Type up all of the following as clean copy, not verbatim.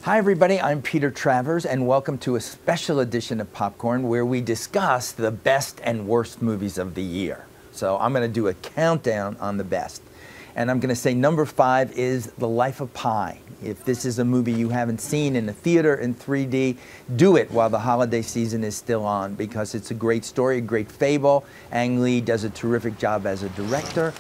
Hi everybody, I'm Peter Travers and welcome to a special edition of Popcorn where we discuss the best and worst movies of the year. So I'm going to do a countdown on the best. And I'm going to say number 5 is The Life of Pi. If this is a movie you haven't seen in a theater in 3D, do it while the holiday season is still on because it's a great story, a great fable. Ang Lee does a terrific job as a director.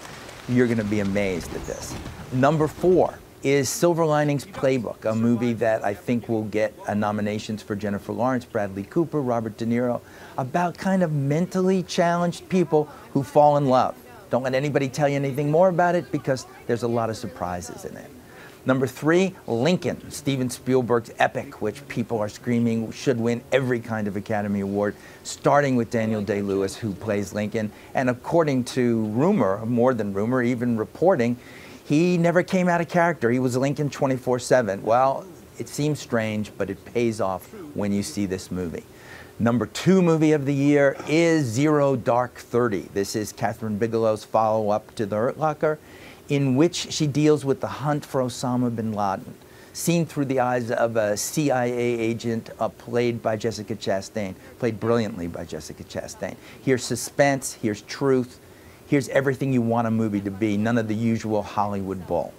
You're going to be amazed at this. Number 4 is Silver Linings Playbook, a movie that I think will get nominations for Jennifer Lawrence, Bradley Cooper, Robert De Niro, about kind of mentally challenged people who fall in love. Don't let anybody tell you anything more about it because there's a lot of surprises in it. Number 3, Lincoln, Steven Spielberg's epic, which people are screaming should win every kind of Academy Award, starting with Daniel Day-Lewis, who plays Lincoln. And according to rumor, more than rumor, even reporting, he never came out of character. He was Lincoln 24/7. Well, it seems strange, but it pays off when you see this movie. Number 2 movie of the year is Zero Dark 30. This is Catherine Bigelow's follow-up to The Hurt Locker, in which she deals with the hunt for Osama bin Laden, seen through the eyes of a CIA agent played by Jessica Chastain, played brilliantly by Jessica Chastain. Here's suspense, here's truth, here's everything you want a movie to be, none of the usual Hollywood bull.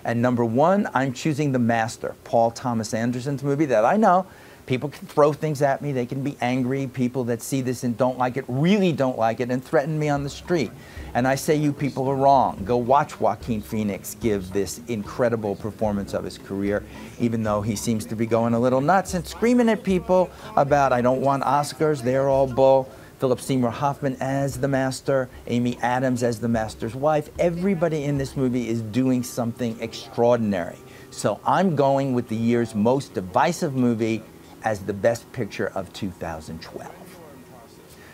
And number 1, I'm choosing The Master, Paul Thomas Anderson's movie that I know people can throw things at me, they can be angry, people that see this and don't like it, really don't like it, and threaten me on the street. And I say you people are wrong. Go watch Joaquin Phoenix give this incredible performance of his career, even though he seems to be going a little nuts and screaming at people about, I don't want Oscars, they're all bull. Philip Seymour Hoffman as the Master, Amy Adams as the Master's wife. Everybody in this movie is doing something extraordinary. So I'm going with the year's most divisive movie as the best picture of 2012.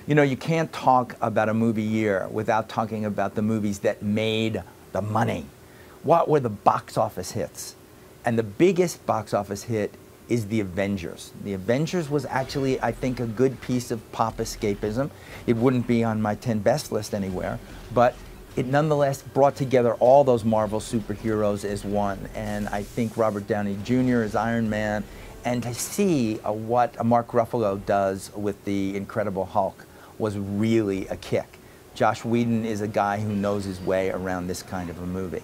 You know, you can't talk about a movie year without talking about the movies that made the money. What were the box office hits? And the biggest box office hit is The Avengers. The Avengers was actually, I think, a good piece of pop escapism. It wouldn't be on my 10 best list anywhere, but it nonetheless brought together all those Marvel superheroes as one. And I think Robert Downey Jr. as Iron Man, and to see what Mark Ruffalo does with the Incredible Hulk was really a kick. Josh Whedon is a guy who knows his way around this kind of a movie.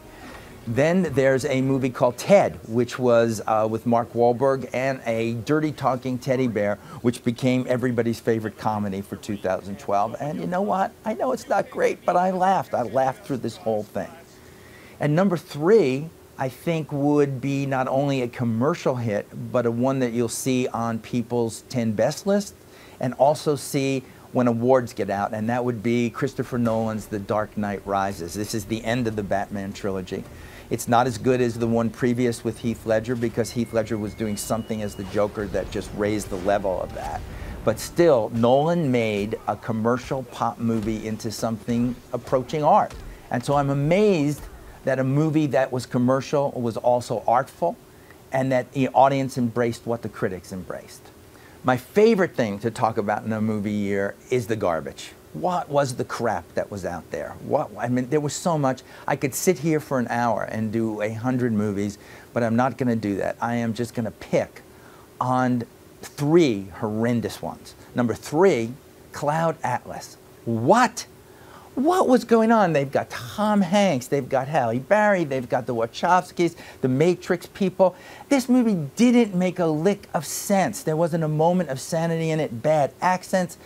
Then there's a movie called Ted, which was with Mark Wahlberg and a dirty talking teddy bear, which became everybody's favorite comedy for 2012. And you know what? I know it's not great, but I laughed. I laughed through this whole thing. And number 3, I think would be not only a commercial hit, but a one that you'll see on people's 10 best list and also see when awards get out, and that would be Christopher Nolan's The Dark Knight Rises. This is the end of the Batman trilogy. It's not as good as the one previous with Heath Ledger because Heath Ledger was doing something as the Joker that just raised the level of that. But still, Nolan made a commercial pop movie into something approaching art. And so I'm amazed that a movie that was commercial was also artful and that the audience embraced what the critics embraced. My favorite thing to talk about in a movie year is the garbage. What was the crap that was out there? I mean, there was so much. I could sit here for an hour and do 100 movies, but I'm not going to do that. I am just going to pick on 3 horrendous ones. Number 3, Cloud Atlas. What was going on? They've got Tom Hanks, they've got Halle Berry, they've got the Wachowskis, the Matrix people. This movie didn't make a lick of sense. There wasn't a moment of sanity in it, bad accents.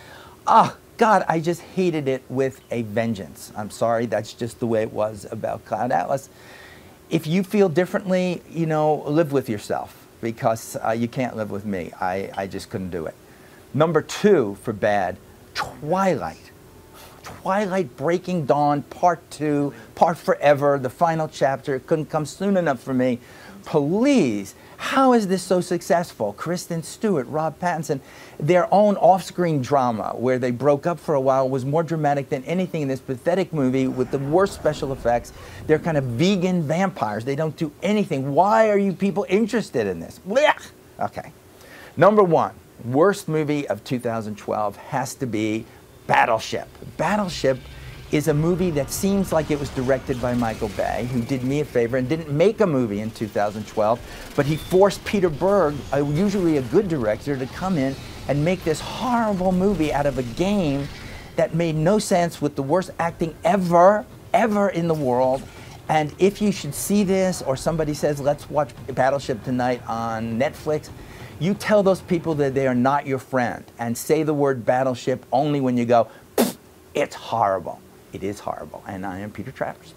Oh, God, I just hated it with a vengeance. I'm sorry, that's just the way it was about Cloud Atlas. If you feel differently, you know, live with yourself because you can't live with me. I just couldn't do it. Number 2 for bad, Twilight. Twilight Breaking Dawn, Part 2, Part Forever, the final chapter. It couldn't come soon enough for me. Please, how is this so successful? Kristen Stewart, Rob Pattinson, their own off-screen drama where they broke up for a while was more dramatic than anything in this pathetic movie with the worst special effects. They're kind of vegan vampires. They don't do anything. Why are you people interested in this? Blech! Okay. Number 1, worst movie of 2012 has to be Battleship. Battleship is a movie that seems like it was directed by Michael Bay, who did me a favor and didn't make a movie in 2012, but he forced Peter Berg, usually a good director, to come in and make this horrible movie out of a game that made no sense, with the worst acting ever in the world. And if you should see this, or somebody says, let's watch Battleship tonight on Netflix, you tell those people that they are not your friend, and say the word Battleship only when you go, it's horrible. It is horrible. And I am Peter Travers.